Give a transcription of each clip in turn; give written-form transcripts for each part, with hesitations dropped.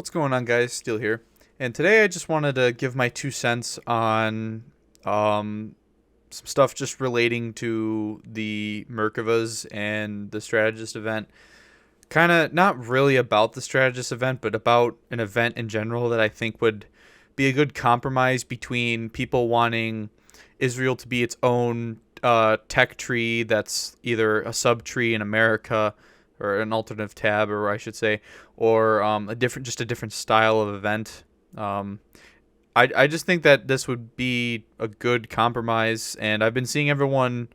What's going on, guys? Still here. And today I just wanted to give my 2 cents on some stuff just relating to the Merkavas and the Strategist event. Kind of not really about the Strategist event, but about an event in general that I think would be a good compromise between people wanting Israel to be its own tech tree that's either a subtree in America or an alternative tab, or I should say, or just a different style of event. Um, I just think that this would be a good compromise, and I've been seeing everyone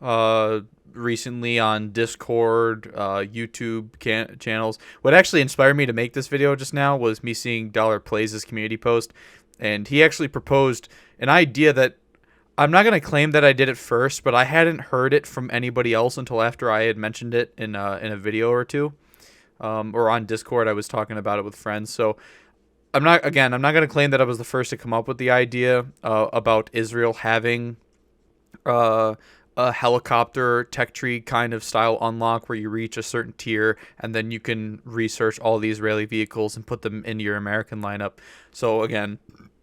uh, recently on Discord, YouTube channels. What actually inspired me to make this video just now was me seeing Dollar Plays' community post, and he actually proposed an idea that I'm not gonna claim that I did it first, but I hadn't heard it from anybody else until after I had mentioned it in a video or two, or on Discord. I was talking about it with friends. So I'm not gonna claim that I was the first to come up with the idea about Israel having uh, a helicopter tech tree kind of style unlock where you reach a certain tier and then you can research all the Israeli vehicles and put them into your American lineup. So again,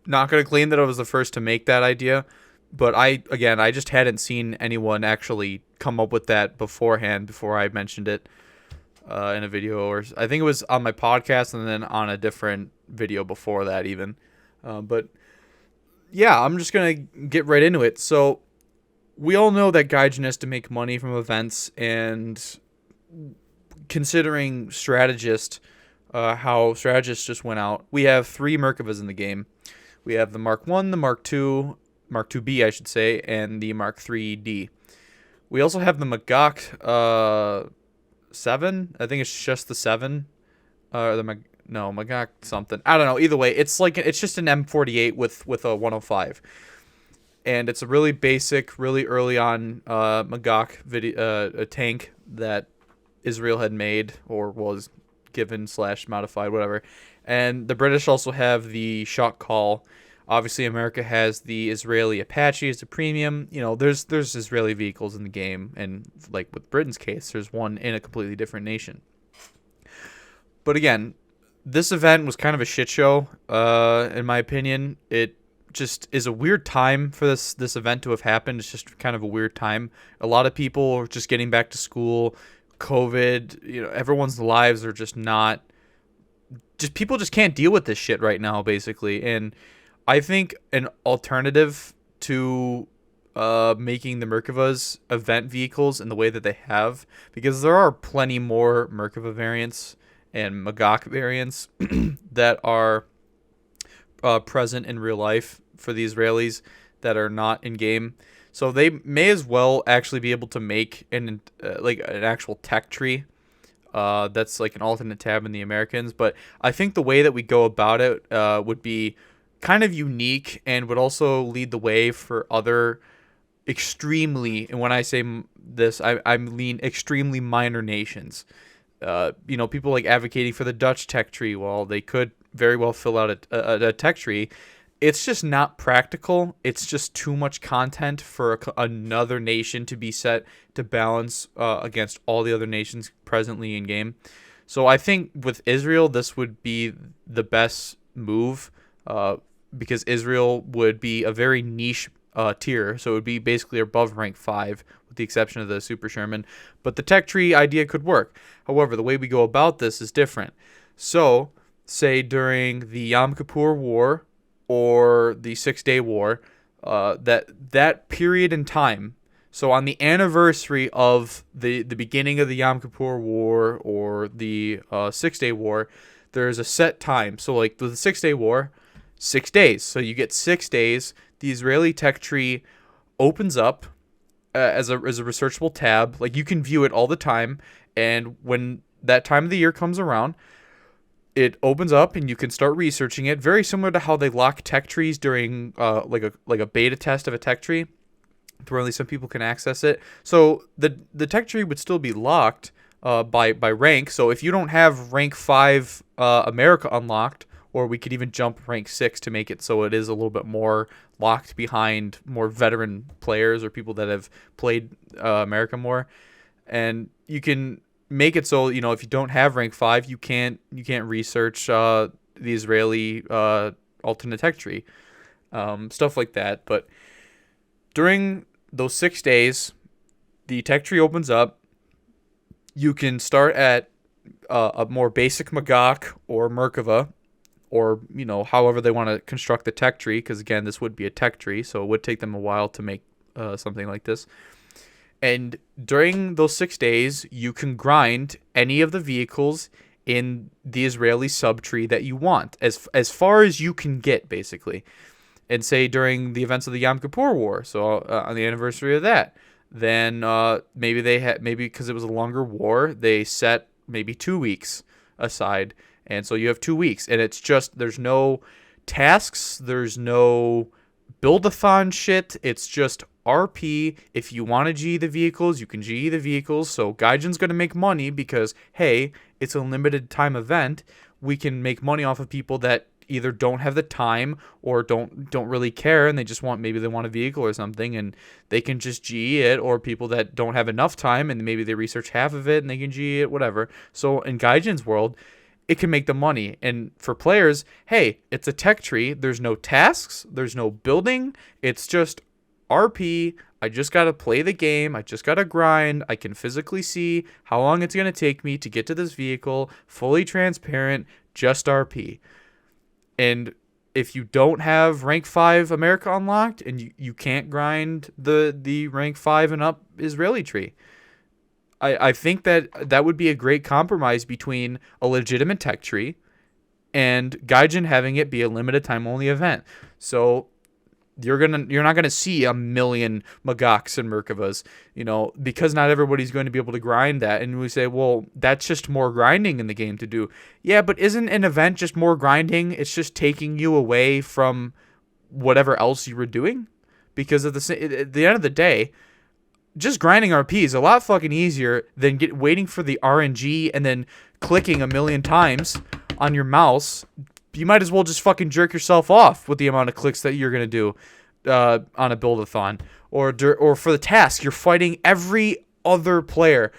not gonna claim that I was the first to make that idea, but I just hadn't seen anyone actually come up with that beforehand before I mentioned it in a video, or I think it was on my podcast and then on a different video before that even. But yeah, I'm just gonna get right into it. So we all know that Gaijin has to make money from events, and considering Strategist, how Strategist just went out, we have three Merkavas in the game. We have the Mark 1, the Mark 2, Mark 2B, I should say, and the Mark 3D. We also have the Magak 7. I think it's just the 7. No, Magak something. I don't know. Either way, it's just an M48 with a 105. And it's a really basic, really early on Magak a tank that Israel had made or was given / modified, whatever. And the British also have the Shot Call. Obviously, America has the Israeli Apache as a premium. You know, there's Israeli vehicles in the game, and like with Britain's case, there's one in a completely different nation. But again, this event was kind of a shit show, in my opinion. It just is a weird time for this event to have happened. It's just kind of a weird time. A lot of people are just getting back to school. COVID, everyone's lives are just not. Just people just can't deal with this shit right now, basically, and I think an alternative to making the Merkavas event vehicles in the way that they have, because there are plenty more Merkava variants and Magak variants that are present in real life for the Israelis that are not in game. So they may as well actually be able to make an actual tech tree that's like an alternate tab in the Americans. But I think the way that we go about it would be kind of unique and would also lead the way for other and when I say this, I mean extremely minor nations. People like advocating for the Dutch tech tree. Well, they could very well fill out a tech tree. It's just not practical. It's just too much content for another nation to be set to balance against all the other nations presently in game. So I think with Israel, this would be the best move. Because Israel would be a very niche tier, so it would be basically above rank 5, with the exception of the Super Sherman. But the tech tree idea could work. However, the way we go about this is different. So, say during the Yom Kippur War or the 6-Day War, that period in time. So on the anniversary of the beginning of the Yom Kippur War or the 6-Day War, there's a set time. So like the 6-Day War, 6 days. So you get 6 days. The Israeli tech tree opens up as a researchable tab. Like you can view it all the time. And when that time of the year comes around, it opens up and you can start researching it. Very similar to how they lock tech trees during like a beta test of a tech tree, where only some people can access it. So the tech tree would still be locked by rank. So if you don't have rank 5 America unlocked, or we could even jump rank 6 to make it so it is a little bit more locked behind more veteran players or people that have played America more. And you can make it so, if you don't have rank 5, you can't research the Israeli alternate tech tree, stuff like that. But during those 6 days, the tech tree opens up. You can start at a more basic Magok or Merkava, or however they want to construct the tech tree, because again, this would be a tech tree, so it would take them a while to make something like this. And during those 6 days, you can grind any of the vehicles in the Israeli subtree that you want, as far as you can get, basically. And say during the events of the Yom Kippur War, so on the anniversary of that, then maybe because it was a longer war, they set maybe 2 weeks aside, and so you have 2 weeks, and it's just there's no tasks, there's no build-a-thon shit. It's just RP. If you want to G the vehicles, you can G the vehicles. So Gaijin's going to make money because, hey, it's a limited time event. We can make money off of people that either don't have the time or don't really care, and maybe they want a vehicle or something, and they can just G it, or people that don't have enough time and maybe they research half of it and they can G it, whatever. So in Gaijin's world, it can make the money. And for players, hey, it's a tech tree. There's no tasks. There's no building. It's just RP. I just got to play the game. I just got to grind. I can physically see how long it's going to take me to get to this vehicle. Fully transparent. Just RP. And if you don't have rank 5 America unlocked, and you can't grind the rank 5 and up Israeli tree, I think that would be a great compromise between a legitimate tech tree and Gaijin having it be a limited time only event. So you're not gonna see a million Magoks and Merkavas, because not everybody's going to be able to grind that. And we say, well, that's just more grinding in the game to do. Yeah, but isn't an event just more grinding? It's just taking you away from whatever else you were doing, because at the end of the day, just grinding RP is a lot fucking easier than waiting for the RNG and then clicking a million times on your mouse. You might as well just fucking jerk yourself off with the amount of clicks that you're going to do on a build-a-thon. Or for the task, you're fighting every other player,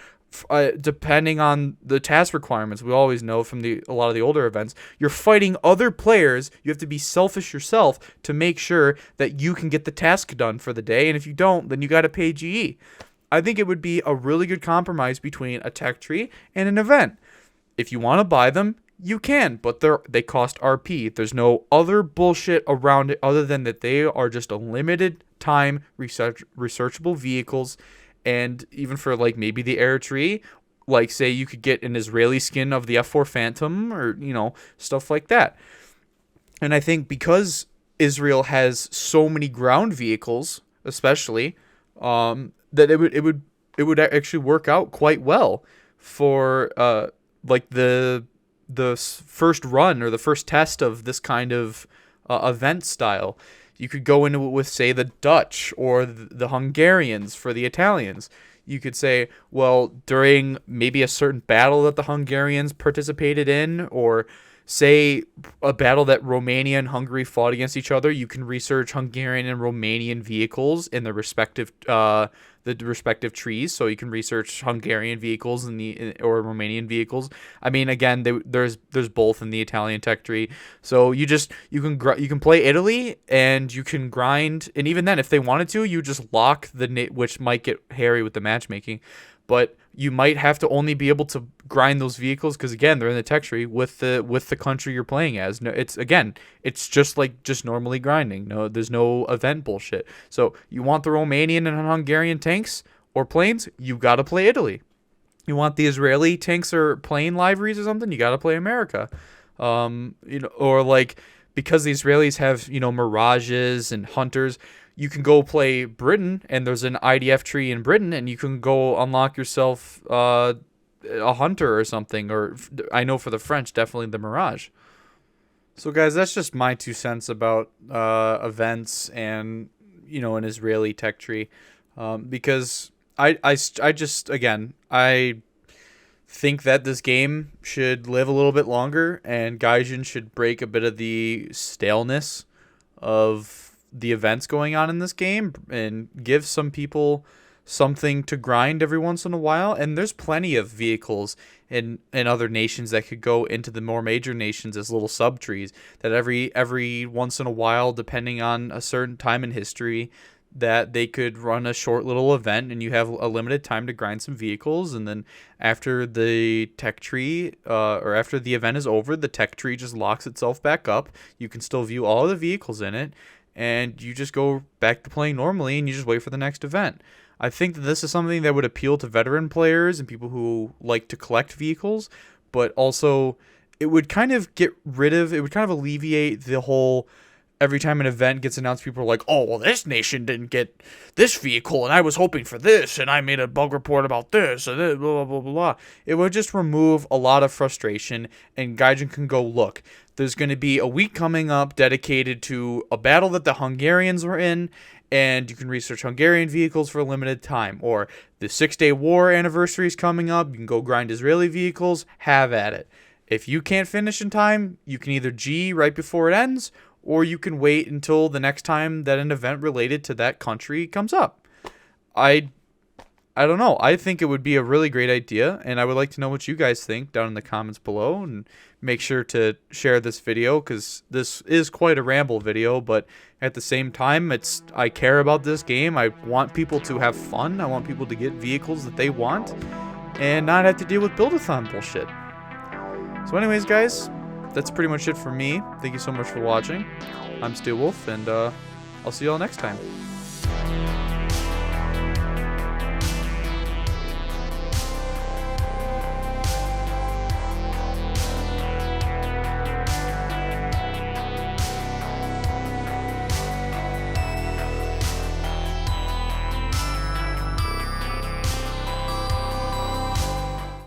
depending on the task requirements. We always know from a lot of the older events, you're fighting other players. You have to be selfish yourself to make sure that you can get the task done for the day. And if you don't, then you got to pay GE. I think it would be a really good compromise between a tech tree and an event. If you want to buy them, you can, but they cost RP. There's no other bullshit around it other than that they are just a limited time researchable vehicles. And even for maybe the air tree, say you could get an Israeli skin of the F4 Phantom, or stuff like that. And I think because Israel has so many ground vehicles, especially, that it would actually work out quite well for the first run or the first test of this kind of event style. You could go into it with, say, the Dutch or the Hungarians for the Italians. You could say, well, during maybe a certain battle that the Hungarians participated in, or say a battle that Romania and Hungary fought against each other, you can research Hungarian and Romanian vehicles in the respective trees. So you can research Hungarian vehicles or Romanian vehicles. I mean, again, there's both in the Italian tech tree. So you can play Italy and you can grind, and even then, if they wanted to, you just lock which might get hairy with the matchmaking. But you might have to only be able to grind those vehicles because, again, they're in the tech tree with the country you're playing as. No, it's just normally grinding. No, there's no event bullshit. So you want the Romanian and Hungarian tanks or planes, you got to play Italy. You want the Israeli tanks or plane liveries or something, you got to play America. Or because the Israelis have Mirages and Hunters, you can go play Britain, and there's an IDF tree in Britain, and you can go unlock yourself a Hunter or something. Or I know for the French, definitely the Mirage. So, guys, that's just my 2 cents about events and an Israeli tech tree, because I think that this game should live a little bit longer, and Gaijin should break a bit of the staleness of the events going on in this game and give some people something to grind every once in a while. And there's plenty of vehicles in other nations that could go into the more major nations as little subtrees that every once in a while, depending on a certain time in history, that they could run a short little event, and you have a limited time to grind some vehicles, and then after the tech tree or after the event is over, the tech tree just locks itself back up. You can still view all the vehicles in it, and you just go back to playing normally, and you just wait for the next event. I think that this is something that would appeal to veteran players and people who like to collect vehicles, but also it would kind of alleviate the whole every time an event gets announced, people are like, oh, well, this nation didn't get this vehicle, and I was hoping for this, and I made a bug report about this, and blah, blah, blah, blah, blah. It would just remove a lot of frustration, and Gaijin can go, look, there's going to be a week coming up dedicated to a battle that the Hungarians were in, and you can research Hungarian vehicles for a limited time. Or the 6-Day War anniversary is coming up, you can go grind Israeli vehicles, have at it. If you can't finish in time, you can either G right before it ends, or you can wait until the next time that an event related to that country comes up. I don't know. I think it would be a really great idea, and I would like to know what you guys think down in the comments below, and make sure to share this video, because this is quite a ramble video, but at the same time, I care about this game. I want people to have fun. I want people to get vehicles that they want, and not have to deal with build-a-thon bullshit. So anyways, guys, that's pretty much it for me. Thank you so much for watching. I'm Steel Wolf, and I'll see y'all next time.